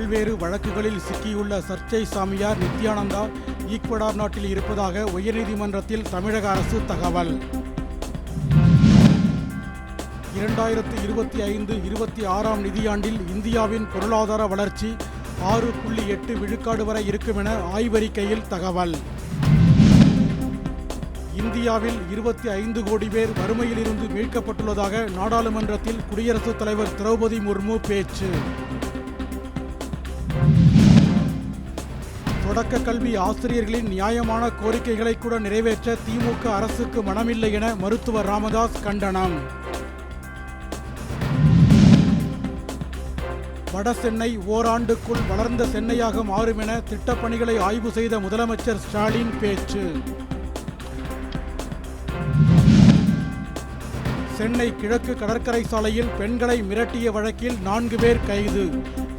பல்வேறு வழக்குகளில் சிக்கியுள்ள சர்ச்சை சாமியார் நித்யானந்தா ஈக்வடார் நாட்டில் இருப்பதாக உயர்நீதிமன்றத்தில் தமிழக அரசு தகவல். 2025-26 நிதியாண்டில் இந்தியாவின் பொருளாதார வளர்ச்சி 6.8 விழுக்காடு வரை இருக்கும் என ஆய்வறிக்கையில் தகவல். இந்தியாவில் 25 கோடி பேர் வறுமையிலிருந்து மீட்கப்பட்டுள்ளதாக நாடாளுமன்றத்தில் குடியரசுத் தலைவர் திரௌபதி முர்மு பேச்சு. தொடக்க கல்வி ஆசிரியர்களின் நியாயமான கோரிக்கைகளை கூட நிறைவேற்ற திமுக அரசுக்கு மனமில்லை என மருத்துவர் ராமதாஸ் கண்டனம். வட சென்னை ஓராண்டுக்குள் வளர்ந்த சென்னையாக மாறும் என திட்டப்பணிகளை ஆய்வு செய்த முதலமைச்சர் ஸ்டாலின் பேச்சு. சென்னை கிழக்கு கடற்கரை சாலையில் பெண்களை மிரட்டிய வழக்கில் 4 பேர் கைது.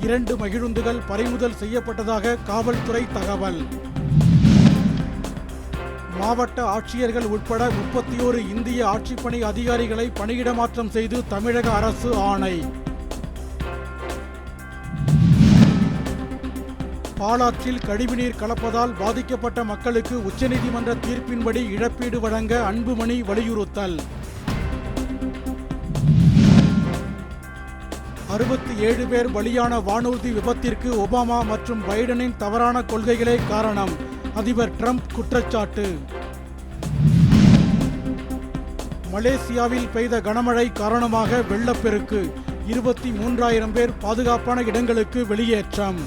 2 மகிழுந்துகள் பறிமுதல் செய்யப்பட்டதாக காவல்துறை தகவல். மாவட்ட ஆட்சியர்கள் உட்பட 31 இந்திய ஆட்சிப்பணி அதிகாரிகளை பணியிடமாற்றம் செய்து தமிழக அரசு ஆணை. பாலாற்றில் கழிவுநீர் கலப்பதால் பாதிக்கப்பட்ட மக்களுக்கு உச்சநீதிமன்ற தீர்ப்பின்படி இழப்பீடு வழங்க அன்புமணி வலியுறுத்தல். 67 பேர் பலியான வானூர்தி விபத்திற்கு ஒபாமா மற்றும் பைடனின் தவறான கொள்கைகளே காரணம், அதிபர் ட்ரம்ப் குற்றச்சாட்டு. மலேசியாவில் பெய்த கனமழை காரணமாக வெள்ளப்பெருக்கு. 23,000 பேர் பாதுகாப்பான இடங்களுக்கு வெளியேற்றம்.